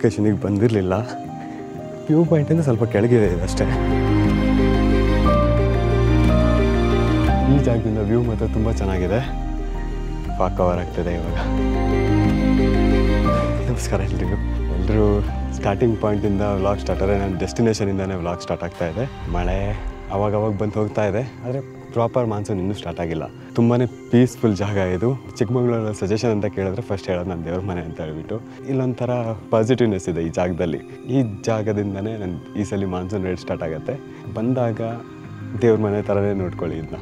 ಲೊಕೇಶನಿಗೆ ಬಂದಿರಲಿಲ್ಲ. ವ್ಯೂ ಪಾಯಿಂಟಿಂದ ಸ್ವಲ್ಪ ಕೆಳಗಿದೆ ಅಷ್ಟೇ. ಈ ಜಾಗದಿಂದ ವ್ಯೂ ಮಾತ್ರ ತುಂಬ ಚೆನ್ನಾಗಿದೆ. ಫಾಗ್ ಕವರ್ ಆಗ್ತಿದೆ ಇವಾಗ. ನಮಸ್ಕಾರ ಎಲ್ಲರೂ ಸ್ಟಾರ್ಟಿಂಗ್ ಪಾಯಿಂಟಿಂದ ವ್ಲಾಗ್ ಸ್ಟಾರ್ಟ್ ಆದರೆ ನನ್ನ ಡೆಸ್ಟಿನೇಷನಿಂದನೇ ವ್ಲಾಗ್ ಸ್ಟಾರ್ಟ್ ಆಗ್ತಾ ಇದೆ. ಮಳೆ ಅವಾಗವಾಗ ಬಂದು ಹೋಗ್ತಾ ಇದೆ, ಆದರೆ ಪ್ರಾಪರ್ ಮಾನ್ಸೂನ್ ಇನ್ನೂ ಸ್ಟಾರ್ಟ್ ಆಗಿಲ್ಲ. ತುಂಬಾ ಪೀಸ್ಫುಲ್ ಜಾಗ ಇದು. ಚಿಕ್ಕಮಗಳೂರಲ್ಲಿ ಸಜೆಷನ್ ಅಂತ ಕೇಳಿದ್ರೆ ಫಸ್ಟ್ ಹೇಳೋದು ನನ್ನ ದೇವ್ರ ಮನೆ ಅಂತ ಹೇಳ್ಬಿಟ್ಟು. ಇಲ್ಲೊಂಥರ ಪಾಸಿಟಿವ್ನೆಸ್ ಇದೆ ಈ ಜಾಗದಲ್ಲಿ. ಈ ಜಾಗದಿಂದನೇ ನನ್ನ ಈ ಸಲ ಮಾನ್ಸೂನ್ ರೇಟ್ ಸ್ಟಾರ್ಟ್ ಆಗುತ್ತೆ. ಬಂದಾಗ ದೇವ್ರ ಮನೆ ಥರನೇ ನೋಡ್ಕೊಳ್ಳಿ ಇದನ್ನ.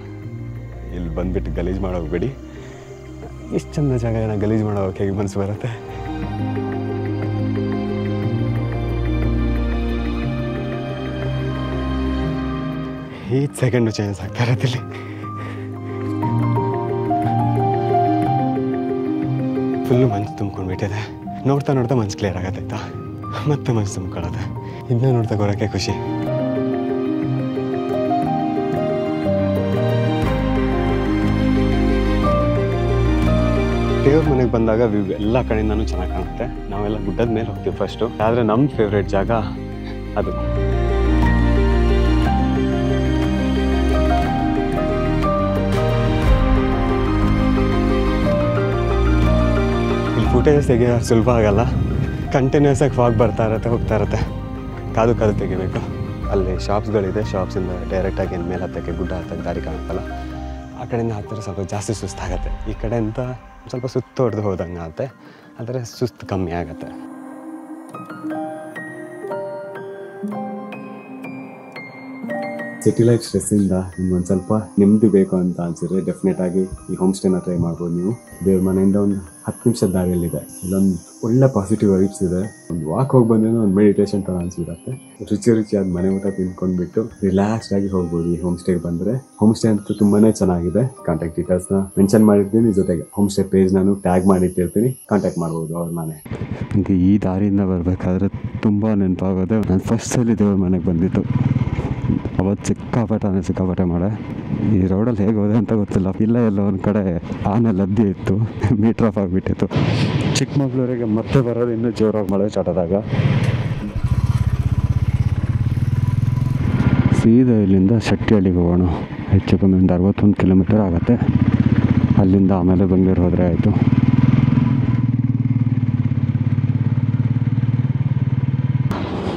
ಇಲ್ಲಿ ಬಂದುಬಿಟ್ಟು ಗಲೀಜು ಮಾಡೋಗ್ಬೇಡಿ. ಇಷ್ಟು ಚಂದ ಜಾಗ ಗಲೀಜು ಮಾಡೋಕೆ ಹೇಗೆ ಮನಸ್ಸು ಬರುತ್ತೆ. ಈಚ್ ಸೆಕೆಂಡು ಚೇಂಜ್ ಆಗ್ತಾ ಇರೋದಿಲ್ಲಿ. ಫುಲ್ಲು ಮಂಚು ತುಂಬ್ಕೊಂಡ್ಬಿಟ್ಟಿದೆ. ನೋಡ್ತಾ ನೋಡ್ತಾ ಮನ್ಸು ಕ್ಲಿಯರ್ ಆಗತ್ತಾಯ್ತಾ, ಮತ್ತೆ ಮನ್ಸು ತುಂಬ್ಕೊಳ್ಳೋದೆ. ಇದನ್ನ ನೋಡ್ತಾ ಬರೋಕ್ಕೆ ಖುಷಿ. ದೇವ್ರ ಮನೆಗೆ ಬಂದಾಗ ವ್ಯೂ ಎಲ್ಲ ಕಡೆಯಿಂದನೂ ಚೆನ್ನಾಗಿ ಕಾಣುತ್ತೆ. ನಾವೆಲ್ಲ ಗುಡ್ಡದ ಮೇಲೆ ಹೋಗ್ತೀವಿ ಫಸ್ಟು, ಆದರೆ ನಮ್ಮ ಫೇವ್ರೇಟ್ ಜಾಗ ಅದು. ಇಲ್ಲಿ ಫುಟೇಜ್ ತೆಗಿಯೋದು ಸುಲಭ ಆಗಲ್ಲ. ಕಂಟಿನ್ಯೂಸ್ ಆಗಿ ಫಾಗ್ ಬರ್ತಾ ಇರುತ್ತೆ, ಹೋಗ್ತಾ ಇರುತ್ತೆ. ಕಾದು ತೆಗಿಬೇಕು. ಅಲ್ಲಿ ಶಾಪ್ಸ್ಗಳಿದೆ, ಶಾಪ್ಸಿಂದ ಡೈರೆಕ್ಟಾಗಿ ಇನ್ನು ಮೇಲೆ ಹತ್ತಕ್ಕೆ ಗುಡ್ಡ ಹತ್ತಕ್ಕೆ ದಾರಿ ಕಾಣುತ್ತಲ್ಲ, ಆ ಕಡೆಯಿಂದ ಹತ್ತಿರ ಸ್ವಲ್ಪ ಜಾಸ್ತಿ ಸುಸ್ತಾಗತ್ತೆ. ಈ ಕಡೆಯಿಂದ ಸ್ವಲ್ಪ ಸುತ್ತು ಹೊಡೆದು ಹೋದಂಗೆ ಆಗುತ್ತೆ, ಆದರೆ ಸುಸ್ತು ಕಮ್ಮಿ ಆಗುತ್ತೆ. ಸಿಟಿ ಲೈಫ್ ಸ್ಟ್ರೆಸ್ಸಿಂದ ನಿಮ್ಗೊಂದು ಸ್ವಲ್ಪ ನೆಮ್ಮದಿ ಬೇಕು ಅಂತ ಅನ್ಸಿದ್ರೆ ಡೆಫಿನೆಟ್ ಆಗಿ ಈ ಹೋಮ್ ಸ್ಟೇನ ಟ್ರೈ ಮಾಡ್ಬೋದು ನೀವು. ದೇವ್ರ ಮನೆಯಿಂದ ಒಂದು 10 ನಿಮಿಷದ ದಾರಿಯಲ್ಲಿದೆ. ಇಲ್ಲೊಂದು ಒಳ್ಳೆ ಪಾಸಿಟಿವ್ ವೈಬ್ಸ್ ಇದೆ. ಒಂದು ವಾಕ್ ಹೋಗಿ ಬಂದ್ರೆ ಒಂದು ಮೆಡಿಟೇಷನ್ ಥರ ಅನ್ಸಿರುತ್ತೆ. ರುಚಿಯಾದ ಮನೆ ಊಟ ತಿನ್ಕೊಂಡ್ಬಿಟ್ಟು ರಿಲ್ಯಾಕ್ಸ್ಡ್ ಆಗಿ ಹೋಗ್ಬೋದು ಈ ಹೋಮ್ ಸ್ಟೇಗೆ ಬಂದರೆ. ಹೋಮ್ ಸ್ಟೇ ಅಂತೂ ತುಂಬಾನೇ ಚೆನ್ನಾಗಿದೆ. ಕಾಂಟ್ಯಾಕ್ಟ್ ಡೀಟೇಲ್ಸ್ನ ಮೆನ್ಷನ್ ಮಾಡಿರ್ತೀನಿ, ಜೊತೆಗೆ ಹೋಮ್ ಸ್ಟೇ ಪೇಜ್ ನಾನು ಟ್ಯಾಗ್ ಮಾಡಿಟ್ಟಿರ್ತೀನಿ, ಕಾಂಟ್ಯಾಕ್ಟ್ ಮಾಡ್ಬೋದು ಅವ್ರ ಮನೆ. ನನಗೆ ಈ ದಾರಿಯಿಂದ ಬರಬೇಕಾದ್ರೆ ತುಂಬ ನೆನಪಾಗೋದೆ, ನಾನು ಫಸ್ಟ್ ಸಲ ದೇವ್ರ ಮನೆಗೆ ಬಂದಿತ್ತು. ಅವತ್ತು ಸಿಕ್ಕಾಪಟ್ಟೆ ಮಾಡೆ. ಈ ರೋಡಲ್ಲಿ ಹೇಗೆ ಹೋದೆ ಅಂತ ಗೊತ್ತಿಲ್ಲ. ಎಲ್ಲ ಒಂದು ಕಡೆ ಆನೆ ಲದ್ದಿ ಇತ್ತು, ಮೀಟ್ರ್ ಆಫ್ ಆಗಿಬಿಟ್ಟಿತ್ತು. ಚಿಕ್ಕಮಗಳೂರಿಗೆ ಮತ್ತೆ ಬರೋದು ಇನ್ನೂ ಜೋರಾಗಿ ಮಳೆ ಸ್ಟಾರ್ಟ್ ಆದಾಗ ಸೀದಾ ಇಲ್ಲಿಂದ ಶೆಟ್ಟಿಹಳ್ಳಿಗೆ ಹೋಗೋಣ. ಹೆಚ್ಚು ಕಮ್ಮಿ ಒಂದು 61 ಕಿಲೋಮೀಟರ್ ಆಗುತ್ತೆ. ಅಲ್ಲಿಂದ ಆಮೇಲೆ ಬೆಂಗಳೂರು ಹೋದರೆ ಆಯಿತು.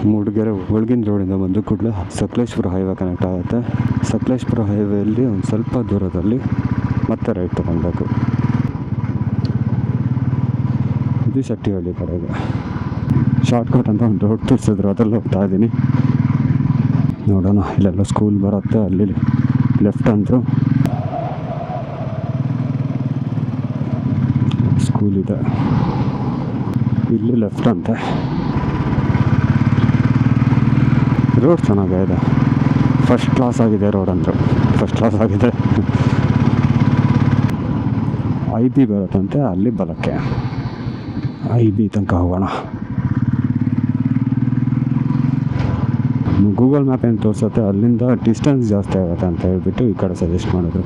ಮೂಡಿಗೆರೆ ಒಳಗಿನ ರೋಡಿಂದ ಬಂದು ಕೂಡಲೇ ಸಕಲೇಶ್ಪುರ ಹೈವೇ ಕನೆಕ್ಟ್ ಆಗುತ್ತೆ. ಸಕಲೇಶ್ಪುರ ಹೈವೇಲಿ ಒಂದು ಸ್ವಲ್ಪ ದೂರದಲ್ಲಿ ಮತ್ತೆ ರೈಟ್ ತೊಗೊಳ್ಬೇಕು. ಇದು ಶೆಟ್ಟಿಹಳ್ಳಿ ಕಡೆಗೆ ಶಾರ್ಟ್ಕಟ್ ಅಂತ ಒಂದು ರೋಡ್ ತೋರಿಸಿದ್ರು, ಅದರಲ್ಲಿ ಹೋಗ್ತಾ ಇದ್ದೀನಿ. ನೋಡೋಣ, ಇಲ್ಲೆಲ್ಲ ಸ್ಕೂಲ್ ಬರುತ್ತೆ. ಅಲ್ಲಿ ಲೆಫ್ಟ್ ಅಂದರು ಸ್ಕೂಲ್ ಇದೆ, ಇಲ್ಲಿ ಲೆಫ್ಟ್ ಅಂತೆ. ರೋಡ್ ಚೆನ್ನಾಗಿದೆ, ಫಸ್ಟ್ ಕ್ಲಾಸ್ ಆಗಿದೆ ರೋಡ್ ಅಂದರು. ಫಸ್ಟ್ ಕ್ಲಾಸ್ ಆಗಿದೆ. IB ಬರುತ್ತಂತೆ, ಅಲ್ಲಿ ಬಲಕ್ಕೆ IB ತನಕ ಹೋಗೋಣ. ಗೂಗಲ್ ಮ್ಯಾಪ್ ಏನು ತೋರಿಸುತ್ತೆ, ಅಲ್ಲಿಂದ ಡಿಸ್ಟೆನ್ಸ್ ಜಾಸ್ತಿ ಆಗುತ್ತೆ ಅಂತ ಹೇಳ್ಬಿಟ್ಟು ಈ ಕಡೆ ಸಜೆಸ್ಟ್ ಮಾಡಿದ್ರು.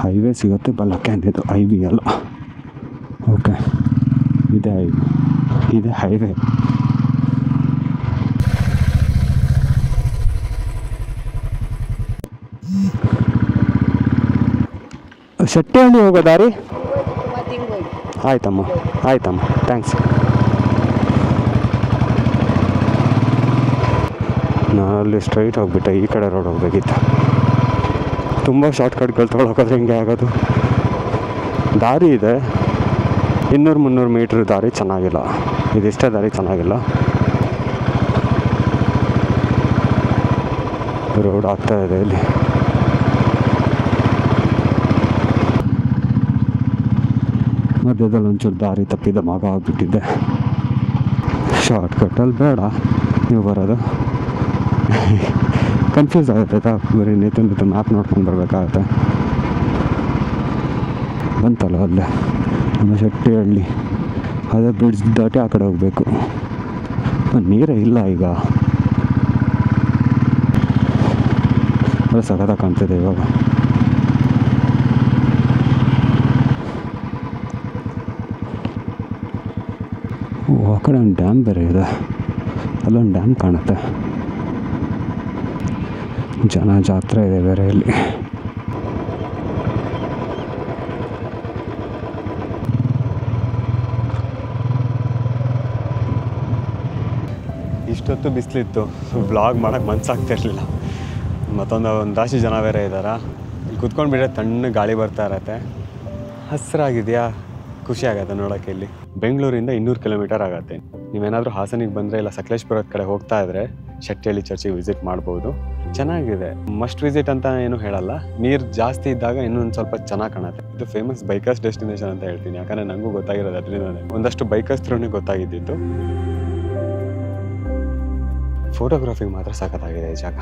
ಹೈವೇ ಸಿಗುತ್ತೆ ಬಲಕ್ಕೆ ಅಂತಿದ್ದು, IB ಅಲ್ಲ. ಓಕೆ, ಇದೆ ಹೈವೇ. ಶೆಟ್ಟಿಹಳ್ಳಿ ಹೋಗೋ ದಾರಿ? ಆಯ್ತಮ್ಮ, ಥ್ಯಾಂಕ್ಸ್. ನಾನಲ್ಲಿ ಸ್ಟ್ರೈಟ್ ಹೋಗ್ಬಿಟ್ಟೆ, ಈ ಕಡೆ ರೋಡ್ ಹೋಗ್ಬೇಕಿತ್ತು. ತುಂಬ ಶಾರ್ಟ್ಕಟ್ಗಳು ತೊಗೊಳೋಕ್ಕಾದ್ರೆ ಹಿಂಗೆ ಆಗೋದು. ದಾರಿ ಇದೆ, 200-300 ಮೀಟ್ರ್ ದಾರಿ ಚೆನ್ನಾಗಿಲ್ಲ. ಇದಿಷ್ಟೇ ದಾರಿ ಚೆನ್ನಾಗಿಲ್ಲ. ರೋಡ್ ಆಗ್ತಾ ಇದೆ ಇಲ್ಲಿ. ಮಧ್ಯದಲ್ಲಿ ಒಂಚೂರು ದಾರಿ ತಪ್ಪಿದ ಮಗ ಆಗಿಬಿಟ್ಟಿದ್ದೆ. ಶಾರ್ಟ್ಕಟ್ಟಲ್ಲಿ ಬೇಡ ನೀವು ಬರೋದು, ಕನ್ಫ್ಯೂಸ್ ಆಗುತ್ತೆ. ಬರೀ ನಿಂತು ಮ್ಯಾಪ್ ನೋಡ್ಕೊಂಡು ಬರಬೇಕಾಗತ್ತೆ. ಬಂತಲ್ಲ ಅಲ್ಲೇ ನಮ್ಮ ಶೆಟ್ಟಿಹಳ್ಳಿ, ಅದೇ ಬ್ರಿಡ್ಜ್ ದಾಟಿ ಆ ಕಡೆ ಹೋಗಬೇಕು. ನೀರೇ ಇಲ್ಲ ಈಗ, ಸಖತ್ತಾಗಿ ಕಾಣ್ತಿದೆ ಇವಾಗ. ಆ ಕಡೆ ಒಂದು ಡ್ಯಾಮ್ ಬೇರೆ ಇದೆ, ಅಲ್ಲೊಂದು ಡ್ಯಾಮ್ ಕಾಣುತ್ತೆ. ಜನ ಜಾತ್ರೆ ಇದೆ ಬೇರೆ ಇಲ್ಲಿ. ಇಷ್ಟೊತ್ತು ಬಿಸಿಲಿತ್ತು, ವ್ಲಾಗ್ ಮಾಡೋಕ್ಕೆ ಮನಸ್ಸಾಗ್ತಿರ್ಲಿಲ್ಲ. ಒಂದು ರಾಶಿ ಜನ ಬೇರೆ ಇದ್ದಾರಾ. ಇಲ್ಲಿ ಕುತ್ಕೊಂಡ್ಬಿಟ್ರೆ ತಣ್ಣ ಗಾಳಿ ಬರ್ತಾ ಇರತ್ತೆ, ಹಸಿರಾಗಿದೆಯಾ, ಖುಷಿ ಆಗುತ್ತೆ ನೋಡೋಕ್ಕೆ. ಇಲ್ಲಿ ಬೆಂಗಳೂರಿಂದ 200 ಕಿಲೋಮೀಟರ್ ಆಗುತ್ತೆ. ನೀವೇನಾದರೂ ಹಾಸನಿಗೆ ಬಂದರೆ ಇಲ್ಲ ಸಕಲೇಶ್ಪುರದ ಕಡೆ ಹೋಗ್ತಾ ಇದ್ದರೆ ಶೆಟ್ಟಿಹಳ್ಳಿ ಚರ್ಚಿಗೆ ವಿಸಿಟ್ ಮಾಡ್ಬೋದು. ಚೆನ್ನಾಗಿದೆ, ಮಸ್ಟ್ ವಿಸಿಟ್ ಅಂತ ಏನು ಹೇಳಲ್ಲ. ನೀರು ಜಾಸ್ತಿ ಇದ್ದಾಗ ಇನ್ನೊಂದು ಸ್ವಲ್ಪ ಚೆನ್ನಾಗಿ ಕಾಣುತ್ತೆ. ಇದು ಫೇಮಸ್ ಬೈಕರ್ಸ್ ಡೆಸ್ಟಿನೇಷನ್ ಅಂತ ಹೇಳ್ತೀನಿ, ಯಾಕಂದರೆ ನನಗೂ ಗೊತ್ತಾಗಿರೋದು ಅದರಿಂದ. ಒಂದಷ್ಟು ಬೈಕರ್ಸ್ ಥ್ರೂನೇ ಗೊತ್ತಾಗಿದ್ದಿತ್ತು. ಫೋಟೋಗ್ರಫಿಗೆ ಮಾತ್ರ ಸಖತ್ತಾಗಿದೆ ಈ ಜಾಗ.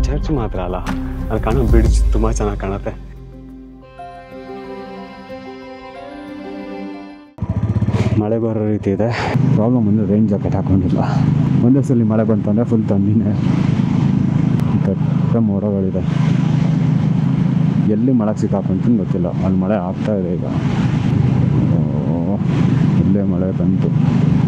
ಚರ್ಚ್ ಮಾತ್ರ ಅಲ್ಲ, ಅಲ್ಲಿ ಕಾಣೋ ಬ್ರಿಡ್ಜ್ ತುಂಬ ಚೆನ್ನಾಗಿ ಕಾಣುತ್ತೆ. ಮಳೆ ಬರೋ ರೀತಿ ಇದೆ. ಪ್ರಾಬ್ಲಮ್ ಒಂದು ರೈನ್ ಜಾಕೆಟ್ ಹಾಕೊಂಡಿಲ್ಲ. ಒಂದೇ ಸಲ ಮಳೆ ಬಂತು ಅಂದರೆ ಫುಲ್ ತಂದಿನೇ ದೊಡ್ಡ ಮೋಡಗಳಿದೆ. ಎಲ್ಲಿ ಮಳೆಗೆ ಸಿಕ್ಕಾಕೊಂತೀನಿ ಗೊತ್ತಿಲ್ಲ. ಅಲ್ಲಿ ಮಳೆ ಆಗ್ತಾ ಇದೆ ಈಗ. ಇಲ್ಲೇ ಮಳೆ ಬಂತು.